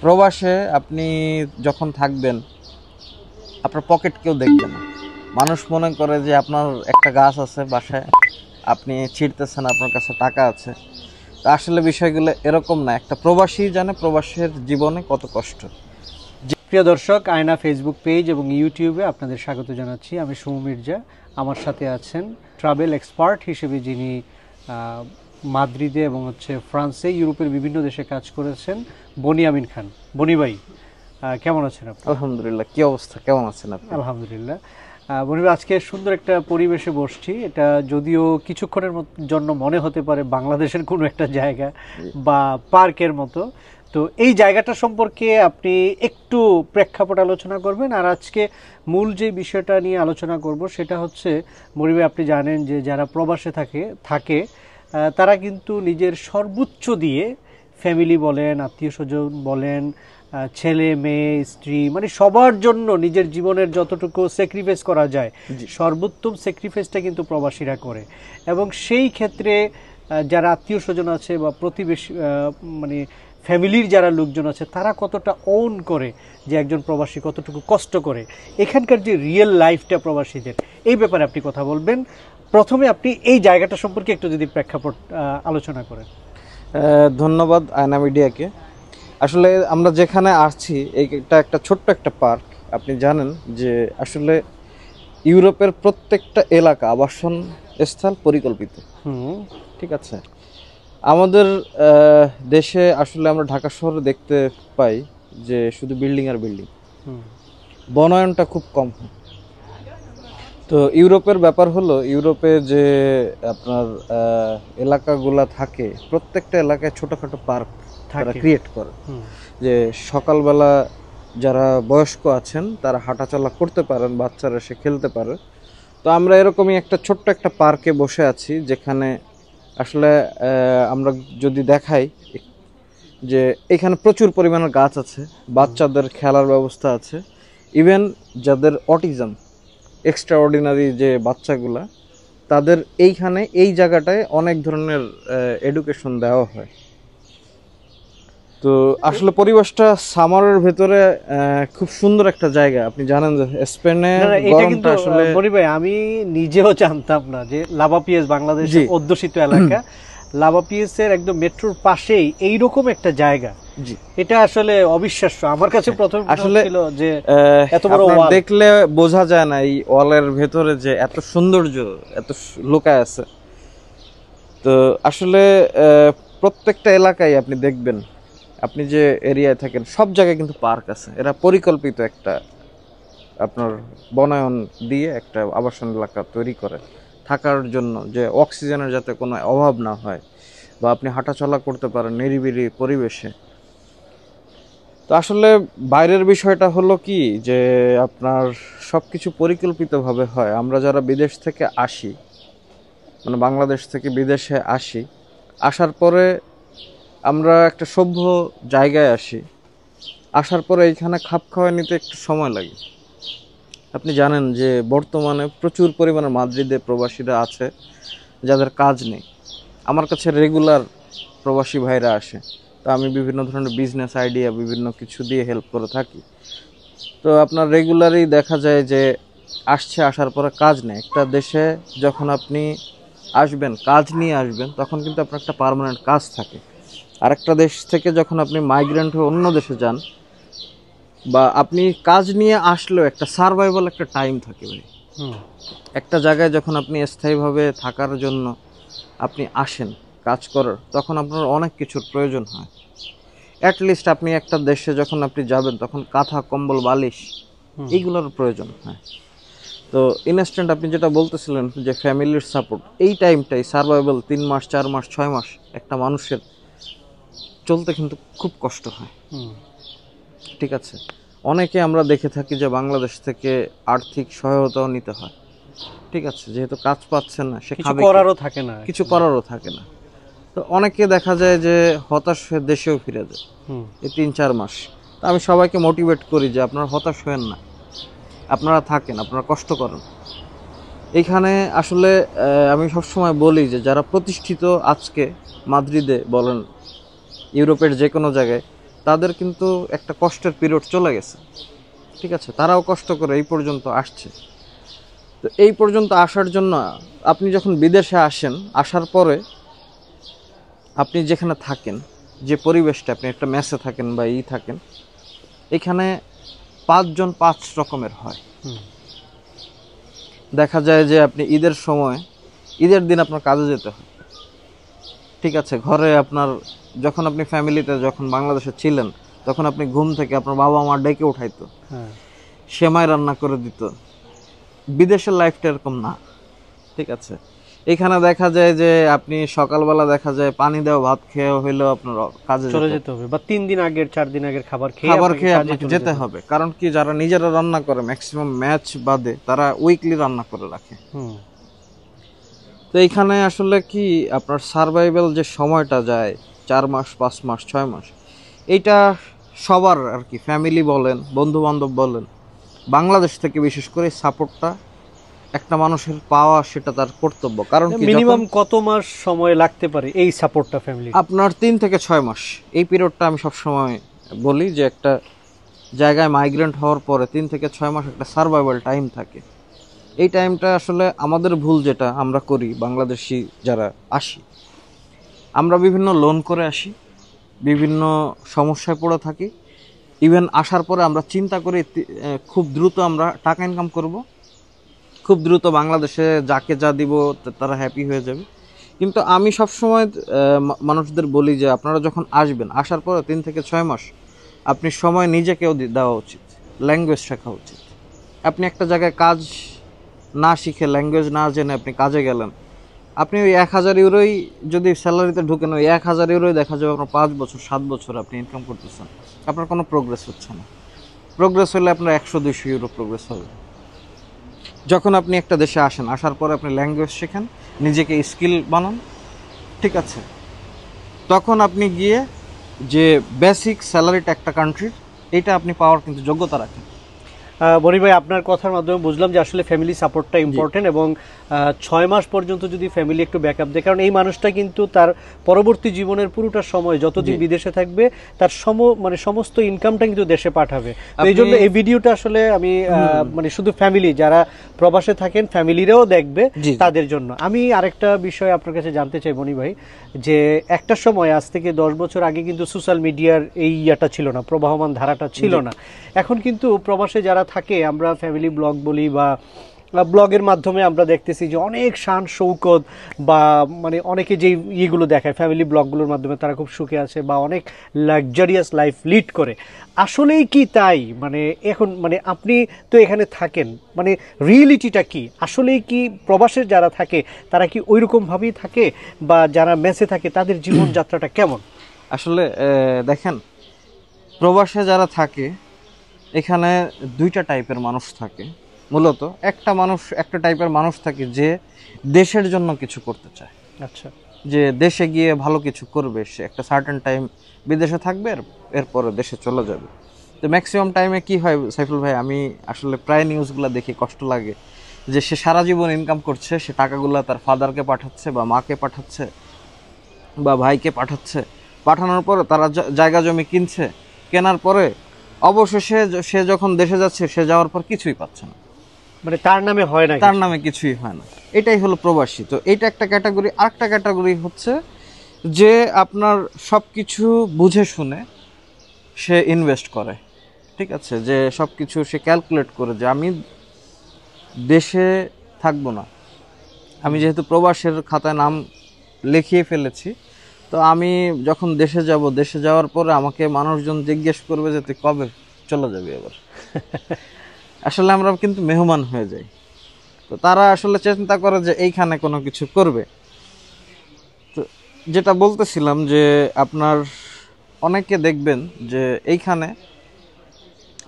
প্রবাসে আপনি যখন থাকবেন আপনার পকেট কেউ দেখবে না। মানুষ মনে করে যে আপনার একটা গাছ আছে বাসায়, আপনি ছিঁড়তেছেন, আপনার কাছে টাকা আছে। তো আসলে বিষয়গুলো এরকম না। একটা প্রবাসী জানে প্রবাসের জীবনে কত কষ্ট। প্রিয় দর্শক, আয়না ফেসবুক পেজ এবং ইউটিউবে আপনাদের স্বাগত জানাচ্ছি। আমি সুমু মির্জা। আমার সাথে আছেন ট্রাভেল এক্সপার্ট হিসেবে যিনি মাদ্রিদে এবং ফ্রান্সে, ইউরোপের বিভিন্ন দেশে কাজ করেছেন, বনি আমিন খান। বনি ভাই, কেমন আছেন আপনি? আলহামদুলিল্লাহ। কি অবস্থা, কেমন আছেন আপনি? আলহামদুলিল্লাহ। বনি ভাই, আজকে সুন্দর একটা পরিবেশে বসছি। এটা যদিও কিছুক্ষণের জন্য মনে হতে পারে বাংলাদেশের কোনো একটা জায়গা বা পার্কের মতো। তো এই জায়গাটা সম্পর্কে আপনি একটু প্রেক্ষাপট আলোচনা করবেন। আর আজকে মূল যে বিষয়টা নিয়ে আলোচনা করব সেটা হচ্ছে, বনি ভাই আপনি জানেন যে যারা প্রবাসে থাকে তারা কিন্তু নিজের সর্বোচ্চ দিয়ে ফ্যামিলি বলেন, আত্মীয় স্বজন বলেন, ছেলে মেয়ে স্ত্রী, মানে সবার জন্য নিজের জীবনের যতটুকু স্যাক্রিফাইস করা যায় সর্বোত্তম স্যাক্রিফাইসটা কিন্তু প্রবাসীরা করে। এবং সেই ক্ষেত্রে যারা আত্মীয় স্বজন আছে বা প্রতিবেশী, মানে ফ্যামিলির যারা লোকজন আছে, তারা কতটা ওন করে যে একজন প্রবাসী কতটুকু কষ্ট করে, এখানকার যে রিয়েল লাইফটা প্রবাসীদের, এই ব্যাপারে আপনি কথা বলবেন। প্রথমে আপনি এই জায়গাটা সম্পর্কে একটু যদি প্রেক্ষাপট আলোচনা করেন। ধন্যবাদ আয়না মিডিয়াকে। আসলে আমরা যেখানে আসছি এটা একটা ছোট্ট একটা পার্ক। আপনি জানেন যে আসলে ইউরোপের প্রত্যেকটা এলাকা আবাসন স্থল পরিকল্পিত। ঠিক আছে। আমাদের দেশে আসলে আমরা ঢাকা শহরে দেখতে পাই যে শুধু বিল্ডিং আর বিল্ডিং, বনায়নটা খুব কম হয়। তো ইউরোপের ব্যাপার হলো, ইউরোপে যে আপনার এলাকাগুলা থাকে, প্রত্যেকটা এলাকায় ছোটখাটো পার্ক তারা ক্রিয়েট করে, যে সকালবেলা যারা বয়স্ক আছেন তারা হাঁটাচলা করতে পারেন, বাচ্চারা এসে খেলতে পারে। তো আমরা এরকমই একটা ছোট্ট একটা পার্কে বসে আছি, যেখানে আসলে আমরা যদি দেখাই যে এখানে প্রচুর পরিমাণের গাছ আছে, বাচ্চাদের খেলার ব্যবস্থা আছে, ইভেন যাদের অটিজম, এক্সট্রা অর্ডিনারি যে বাচ্চাগুলা, তাদের এইখানে এই জায়গাটায় অনেক ধরনের এডুকেশন দেওয়া হয়। তো আসলে পরিবেশটা সামারের ভেতরে খুব সুন্দর একটা জায়গা। আপনি জানেন যে স্পেনে গরমটা আসলে, বনি ভাই আমি নিজেও জানতাম না যে লাভাপিয়েস বাংলাদেশের অধ্যুষিত এলাকা, লাভাপিয়েসের একদম মেট্রোর পাশেই এইরকম একটা জায়গা। জি, এটা আসলে অবিশ্বাস্য আমার কাছে। প্রথম আসলে ছিল যে এত বড় ওয়াল দেখলে বোঝা যায় না এই ওয়ালের ভেতরে যে এত সৌন্দর্য, এত লুকায় আছে। তো আসলে প্রত্যেকটা এলাকায় আপনি দেখবেন, আপনি যে এরিয়ায় থাকেন সব জায়গায় কিন্তু পার্ক আছে। এরা পরিকল্পিত একটা আপনার বনায়ন দিয়ে একটা আবাসন এলাকা তৈরি করে থাকার জন্য, যে অক্সিজেনের যাতে কোনো অভাব না হয় বা আপনি হাঁটাচলা করতে পারেন নিরিবিলি পরিবেশে। তো আসলে বাইরের বিষয়টা হলো কি, যে আপনার সব কিছু পরিকল্পিতভাবে হয়। আমরা যারা বিদেশ থেকে আসি, মানে বাংলাদেশ থেকে বিদেশে আসি, আসার পরে আমরা একটা সভ্য জায়গায় আসি, আসার পরে এইখানে খাপ খাওয়ায় নিতে একটু সময় লাগে। আপনি জানেন যে বর্তমানে প্রচুর পরিমাণে মাদ্রিদে প্রবাসীরা আছে যাদের কাজ নেই। আমার কাছে রেগুলার প্রবাসী ভাইরা আসে, তো আমি বিভিন্ন ধরনের বিজনেস আইডিয়া বিভিন্ন কিছু দিয়ে হেল্প করে থাকি। তো আপনার রেগুলারই দেখা যায় যে আসার পরে কাজ নেই। একটা দেশে যখন আপনি আসবেন, কাজ নিয়ে আসবেন, তখন কিন্তু আপনার একটা পার্মানেন্ট কাজ থাকে। আরেকটা দেশ থেকে যখন আপনি মাইগ্রেন্ট হয়ে অন্য দেশে যান, বা আপনি কাজ নিয়ে আসলেও একটা সারভাইভাল একটা টাইম থাকে ভাই। একটা জায়গায় যখন আপনি স্থায়ীভাবে থাকার জন্য আপনি আসেন কাজ করার, তখন আপনার অনেক কিছুর প্রয়োজন হয়। অ্যাটলিস্ট আপনি একটা দেশে যখন আপনি যাবেন, তখন কাঁথা, কম্বল, বালিশ এইগুলোর প্রয়োজন হয়। তো ইনস্ট্যান্ট আপনি যেটা বলতেছিলেন যে ফ্যামিলির সাপোর্ট, এই টাইমটাই সারভাইভাল 3 মাস 4 মাস 6 মাস একটা মানুষের চলতে কিন্তু খুব কষ্ট হয়। ঠিক আছে। অনেকে আমরা দেখে থাকি যে বাংলাদেশ থেকে আর্থিক সহায়তাও নিতে হয়। ঠিক আছে, যেহেতু কাজ পাচ্ছেন না, সে কিছু করারও থাকে না, কিছু করারও থাকে না। তো অনেকে দেখা যায় যে হতাশ হয়ে দেশেও ফিরে যায় এই 3-4 মাস। তো আমি সবাইকে মোটিভেট করি যে আপনারা হতাশ হয়েন না, আপনারা থাকেন, আপনারা কষ্ট করেন। এইখানে আসলে আমি সবসময় বলি যে যারা প্রতিষ্ঠিত, আজকে মাদ্রিদে বলেন, ইউরোপের যে কোনো জায়গায়, যারা প্রতিষ্ঠিত, তারা কিন্তু আসলে তাদের কিন্তু একটা কষ্টের পিরিয়ড চলে গেছে, ঠিক আছে, তারাও কষ্ট করে এই পর্যন্ত আসছে। তো এই পর্যন্ত আসার জন্য আপনি যখন বিদেশে আসেন, আসার পরে আপনি যেখানে থাকেন, যে পরিবেশটা, আপনি একটা মেসে থাকেন বা থাকেন, এখানে 5 জন 5 রকমের হয়। দেখা যায় যে আপনি ঈদের সময়, ঈদের দিন আপনার কাজে যেতে হয়, ঠিক আছে, ঘরে আপনার যখন আপনি ফ্যামিলিতে যখন বাংলাদেশে ছিলেন, তখন আপনি ঘুম থেকে আপনার বাবা মা ডেকে উঠাইতো, সেমাই রান্না করে দিত। বিদেশের লাইফটা এরকম না, ঠিক আছে। এখানে দেখা যায় যে আপনি সকালবেলা দেখা যায় পানি দেওয়া ভাত খেয়ে হইলেও আপনার কাজে চলে যেতে হবে, বা 3 দিন আগের 4 দিন আগের খাবার খেয়ে আপনাকে যেতে হবে। কারণ কি, যারা নিজেরা রান্না করে ম্যাক্সিমাম ম্যাচ বাদে তারা উইকলি রান্না করে রাখে। তো এইখানে আসলে কি আপনার সার্ভাইভাল যে সময়টা যায় 4 মাস 5 মাস 6 মাস, এইটা সবার আর কি, ফ্যামিলি বলেন, বন্ধু বান্ধব বলেন, বাংলাদেশ থেকে বিশেষ করে সাপোর্টটা একটা মানুষের পাওয়া সেটা তার কর্তব্য। কারণ কি, মিনিমাম কত মাস সময় লাগতে পারে এই সাপোর্টটা ফ্যামিলি? আপনার 3 থেকে 6 মাস এই পিরিয়ডটা আমি সব সময় বলি যে একটা জায়গায় মাইগ্রেন্ট হওয়ার পরে 3 থেকে 6 মাস একটা সার্ভাইভাল টাইম থাকে। এই টাইমটা আসলে আমাদের ভুল যেটা আমরা করি, বাংলাদেশি যারা আসি, আমরা বিভিন্ন লোন করে আসি, বিভিন্ন সমস্যায় পড়ে থাকি। ইভেন আসার পরে আমরা চিন্তা করি খুব দ্রুত আমরা টাকা ইনকাম করব, খুব দ্রুত বাংলাদেশে যাকে যা দিব তারা হ্যাপি হয়ে যাবে। কিন্তু আমি সবসময় মানুষদের বলি যে আপনারা যখন আসবেন, আসার পরে 3 থেকে 6 মাস আপনি সময় নিজেকেও দেওয়া উচিত, ল্যাঙ্গুয়েজ শেখা উচিত। আপনি একটা জায়গায় কাজ না শিখে, ল্যাঙ্গুয়েজ না জেনে আপনি কাজে গেলেন, আপনি ওই 1000 ইউরোই যদি স্যালারিতে ঢুকেন, ওই 1000 ইউরোই দেখা যাবে আপনার 5 বছর 7 বছর আপনি ইনকাম করতেছেন, আপনার কোনো প্রোগ্রেস হচ্ছে না। প্রোগ্রেস হলে আপনার 100-200 ইউরো প্রোগ্রেস হবে। যখন আপনি একটা দেশে আসেন, আসার পরে আপনি ল্যাঙ্গুয়েজ শেখেন, নিজেকে স্কিল বানান, ঠিক আছে, তখন আপনি গিয়ে যে বেসিক স্যালারিটা একটা কান্ট্রির, এটা আপনি পাওয়ার কিন্তু যোগ্যতা রাখেন। বনি ভাই, আপনার কথার মাধ্যমে বুঝলাম যে আসলে ফ্যামিলি সাপোর্টটা ইম্পর্টেন্ট, এবং 6 মাস পর্যন্ত যদি ফ্যামিলি একটু ব্যাকআপ দেয়, কারণ এই মানুষটা কিন্তু তার পরবর্তী জীবনের পুরোটা সময় যতদিন বিদেশে থাকবে তার সমস্ত ইনকামটা কিন্তু দেশে পাঠাবে। এই জন্য এই ভিডিওটা আসলে আমি শুধু ফ্যামিলি যারা প্রবাসে থাকেন ফ্যামিলিরাও দেখবে তাদের জন্য। আমি আরেকটা বিষয় আপনার কাছে জানতে চাই বনি ভাই, যে একটা সময় আজ থেকে 10 বছর আগে কিন্তু সোশ্যাল মিডিয়ার এই ইয়াটা ছিল না, প্রবাহমান ধারাটা ছিল না। এখন কিন্তু প্রবাসে যারা থাকে, আমরা ফ্যামিলি ব্লগ বলি বা ব্লগের মাধ্যমে আমরা দেখতেছি যে অনেক শান শৌকত বা অনেকে যে ইয়েগুলো দেখায় ফ্যামিলি ব্লগগুলোর মাধ্যমে, তারা খুব সুখে আছে বা অনেক লাক্সারিয়াস লাইফ লিড করে। আসলেই কি তাই? এখন আপনি তো এখানে থাকেন, রিয়েলিটিটা কি? আসলেই কি প্রবাসের যারা থাকে তারা কি ওই রকমভাবেই থাকে, বা যারা মেসে থাকে তাদের জীবনযাত্রাটা কেমন? আসলে দেখেন, প্রবাসে যারা থাকে এখানে 2টা টাইপের মানুষ থাকে। মূলত একটা টাইপের মানুষ থাকে যে দেশের জন্য কিছু করতে চায়, আচ্ছা, যে দেশে গিয়ে ভালো কিছু করবে, সে একটা সার্টেন টাইম বিদেশে থাকবে, এরপরে দেশে চলে যাবে। তো ম্যাক্সিমাম টাইমে কি হয় সাইফুল ভাই, আমি আসলে প্রায় নিউজগুলো দেখি কষ্ট লাগে, যে সে সারা জীবন ইনকাম করছে, সে টাকাগুলো তার ফাদারকে পাঠাচ্ছে বা মাকে পাঠাচ্ছে বা ভাইকে পাঠাচ্ছে, পাঠানোর পরে তারা জায়গা জমি কিনছে, কেনার পরে অবশেষে সে যখন দেশে যাচ্ছে, সে যাওয়ার পর কিছুই পাচ্ছে না, তার নামে হয় না, তার নামে কিছুই হয় না। এটাই হলো প্রবাসী। তো এটা একটা ক্যাটাগরি। আরেকটা ক্যাটাগরি হচ্ছে যে আপনার সব কিছু বুঝে শুনে সে ইনভেস্ট করে, ঠিক আছে, যে সব কিছু সে ক্যালকুলেট করে যে আমি দেশে থাকবো না, আমি যেহেতু প্রবাসের খাতায় নাম লিখিয়ে ফেলেছি, তো আমি যখন দেশে যাব, দেশে যাওয়ার পরে আমাকে মানুষজন জিজ্ঞেস করবে যে তুই কবে চলে যাবি এবার। আসলে আমরা কিন্তু মেহমান হয়ে যাই। তো তারা আসলে চিন্তা করে যে এইখানে কোনো কিছু করবে। তো যেটা বলতেছিলাম যে আপনার অনেকে দেখবেন যে এইখানে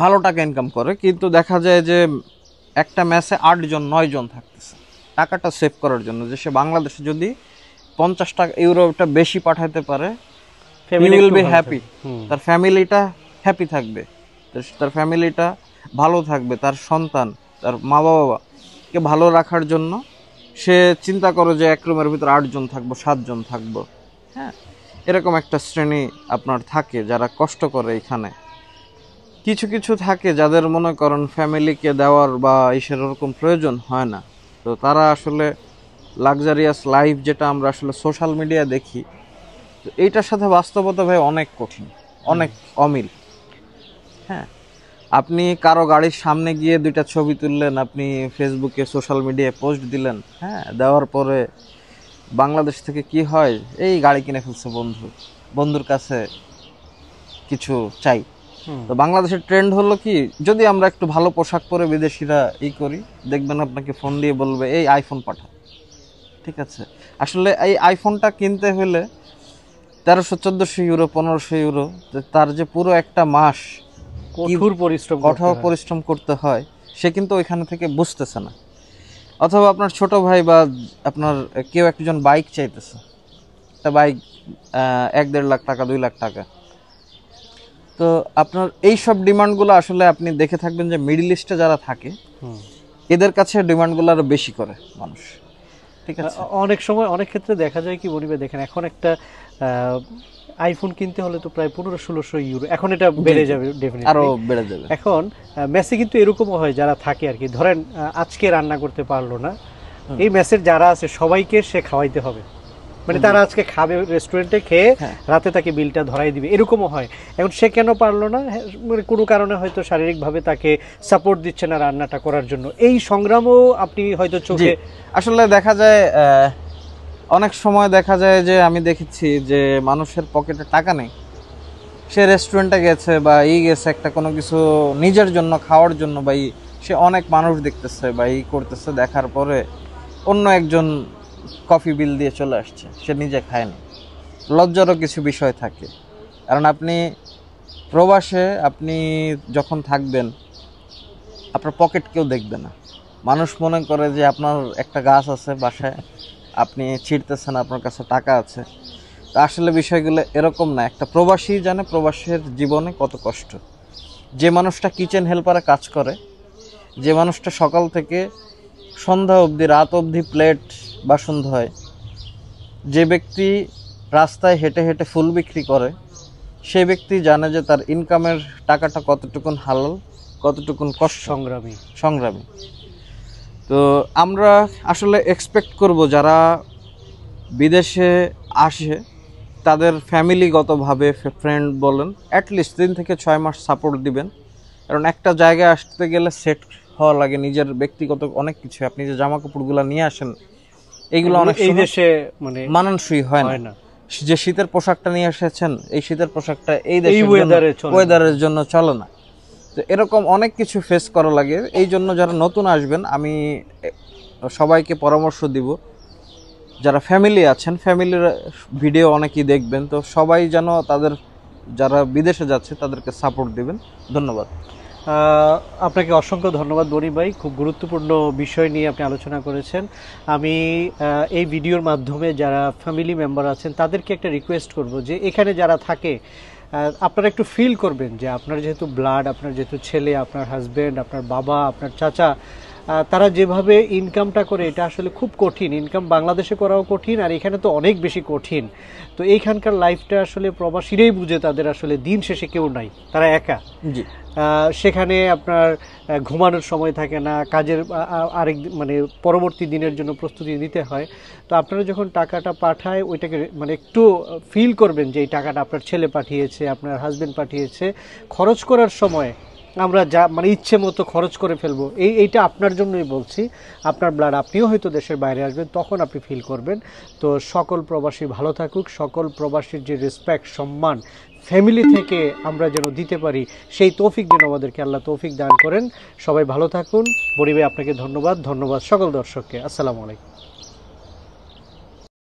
ভালো টাকা ইনকাম করে, কিন্তু দেখা যায় যে একটা ম্যাচে 8 জন 9 জন থাকতেছে টাকাটা সেভ করার জন্য, যে সে বাংলাদেশে যদি 50 ইউরোটা বেশি পাঠাতে পারে, হি উইল বি হ্যাপি, তার ফ্যামিলিটা হ্যাপি থাকবে, তার ফ্যামিলিটা ভালো থাকবে, তার সন্তান, তার মা বাবাকে ভালো রাখার জন্য সে চিন্তা করে যে এক রুমের ভিতরে 8 জন থাকবো, 7 জন থাকবো। হ্যাঁ, এরকম একটা শ্রেণী আপনার থাকে যারা কষ্ট করে এখানে। কিছু কিছু থাকে যাদের মনে করেন ফ্যামিলিকে দেওয়ার বা ইসের ওরকম প্রয়োজন হয় না, তো তারা আসলে লাক্সারিয়াস লাইফ যেটা আমরা আসলে সোশ্যাল মিডিয়া দেখি, তো এইটার সাথে বাস্তবতা ভাই অনেক কঠিন, অনেক অমিল। হ্যাঁ, আপনি কারো গাড়ির সামনে গিয়ে 2টা ছবি তুললেন, আপনি ফেসবুকে সোশ্যাল মিডিয়ায় পোস্ট দিলেন, হ্যাঁ, দেওয়ার পরে বাংলাদেশ থেকে কি হয়, এই গাড়ি কিনে ফেলছে বন্ধুর কাছে কিছু চাই। তো বাংলাদেশের ট্রেন্ড হলো কি, যদি আমরা একটু ভালো পোশাক পরে বিদেশিরা করি, দেখবেন আপনাকে ফোন দিয়ে বলবে এই আইফোন পাঠা। ঠিক আছে, আসলে এই আইফোনটা কিনতে হলে 1300-1400 ইউরো, 1500 ইউরো, তার যে পুরো একটা মাস কঠোর পরিশ্রম করতে হয়, সে কিন্তু ওইখানে থেকে বুঝতেছে না। অথবা আপনার ছোট ভাই বা আপনার কেউ একজন বাইক চাইতেছে, একটা বাইক 1-1.5 লাখ টাকা, 2 লাখ টাকা। তো আপনার এই সব ডিমান্ডগুলো আসলে আপনি দেখে থাকবেন যে মিডল ইস্টে যারা থাকে এদের কাছে ডিমান্ডগুলো আরো বেশি করে মানুষ। ঠিক আছে, অনেক সময় অনেক ক্ষেত্রে দেখা যায় কি মনিবে, দেখেন এখন একটা আইফোন কিনতে হলে তো প্রায় 1500-1600 ইউরো, এখন এটা বেড়ে যাবে, ডেফিনেটলি আরো বেড়ে যাবে। এখন মেসে কিন্তু এরকমও হয় যারা থাকে আর কি, ধরেন আজকে রান্না করতে পারলো না, এই মেসের যারা আছে সবাইকে সে খাওয়াইতে হবে, মানে তারা আজকে খাবে রেস্টুরেন্টে, খেয়ে রাতে তাকে বিলটা ধরাই দিবে, এরকমও হয়। এখন সে কেন পারলো না, মানে কোনো কারণে হয়তো শারীরিকভাবে তাকে সাপোর্ট দিচ্ছে না রান্নাটা করার জন্য। এই সংগ্রামও আপনি হয়তো চোখে আসলে দেখা যায়, অনেক সময় দেখা যায় যে আমি দেখেছি যে মানুষের পকেটে টাকা নেই, সে রেস্টুরেন্টে গেছে বা গেছে একটা কোনো কিছু নিজের জন্য খাওয়ার জন্য, বা সে অনেক মানুষ দেখতেছে বা করতেছে, দেখার পরে অন্য একজন কফি বিল দিয়ে চলে আসছে, সে নিজে খায়নি। লজ্জারও কিছু বিষয় থাকে, কারণ আপনি প্রবাসে আপনি যখন থাকবেন আপনার পকেট কেউ দেখবে না। মানুষ মনে করে যে আপনার একটা গাছ আছে বাসায়, আপনি ছিঁড়তেছেন, আপনার কাছে টাকা আছে। তা আসলে বিষয়গুলো এরকম না। একটা প্রবাসী জানে প্রবাসের জীবনে কত কষ্ট। যে মানুষটা কিচেন হেল্পারে কাজ করে, যে মানুষটা সকাল থেকে সন্ধ্যা অবধি, রাত অবধি প্লেট বাসন ধোয়, যে ব্যক্তি রাস্তায় হেঁটে হেঁটে ফুল বিক্রি করে, সেই ব্যক্তি জানে যে তার ইনকামের টাকাটা কতটুকুন হালাল, কতটুকুন কষ্ট, সংগ্রামী। তো আমরা আসলে এক্সপেক্ট করব যারা বিদেশে আসে তাদের ফ্যামিলিগতভাবে, ফ্রেন্ড বলেন, অ্যাটলিস্ট 3 থেকে 6 মাস সাপোর্ট দিবেন। কারণ একটা জায়গায় আসতে গেলে সেট হওয়া লাগে, নিজের ব্যক্তিগত অনেক কিছু। আপনি যে জামা কাপড়গুলো নিয়ে আসেন এইগুলো অনেক এই দেশে মানে মানানসই হয় না। যে শীতের পোশাকটা নিয়ে এসেছেন, এই শীতের পোশাকটা এই দেশের ওয়েদারের জন্য চলে না। তো এরকম অনেক কিছু ফেস করা লাগে। এই জন্য যারা নতুন আসবেন, আমি সবাইকে পরামর্শ দিব, যারা ফ্যামিলি আছেন, ফ্যামিলির ভিডিও অনেকেই দেখবেন, তো সবাই যেন তাদের যারা বিদেশে যাচ্ছে তাদেরকে সাপোর্ট দিবেন। ধন্যবাদ। আপনাকে অসংখ্য ধন্যবাদ বনি ভাই, খুব গুরুত্বপূর্ণ বিষয় নিয়ে আপনি আলোচনা করেছেন। আমি এই ভিডিওর মাধ্যমে যারা ফ্যামিলি মেম্বার আছেন তাদেরকে একটা রিকোয়েস্ট করব যে এখানে যারা থাকে আপনারা একটু ফিল করবেন যে আপনার যেহেতু ব্লাড, আপনার যেহেতু ছেলে, আপনার হাজব্যান্ড, আপনার বাবা, আপনার চাচা, তারা যেভাবে ইনকামটা করে এটা আসলে খুব কঠিন। ইনকাম বাংলাদেশে করাও কঠিন, আর এখানে তো অনেক বেশি কঠিন। তো এইখানকার লাইফটা আসলে প্রবাসীরাই বুঝে, তাদের আসলে দিন শেষে কেউ নাই, তারা একা। সেখানে আপনার ঘুমানোর সময় থাকে না, কাজের আরেক মানে পরবর্তী দিনের জন্য প্রস্তুতি নিতে হয়। তো আপনারা যখন টাকাটা পাঠায় ওইটাকে মানে একটু ফিল করবেন যে এই টাকাটা আপনার ছেলে পাঠিয়েছে, আপনার হাজবেন্ড পাঠিয়েছে। খরচ করার সময় আমরা যা মানে ইচ্ছে মতো খরচ করে ফেলবো, এইটা আপনার জন্যই বলছি। আপনার ব্লাড, আপনিও হয়তো দেশের বাইরে আসবেন, তখন আপনি ফিল করবেন। তো সকল প্রবাসী ভালো থাকুক, সকল প্রবাসীর যে রেসপেক্ট, সম্মান ফ্যামিলি থেকে আমরা যেন দিতে পারি, সেই তৌফিক যেন আমাদেরকে আল্লাহ তৌফিক দান করেন। সবাই ভালো থাকুন। বনি ভাই আপনাকে ধন্যবাদ, ধন্যবাদ সকল দর্শককে। আসসালামু আলাইকুম।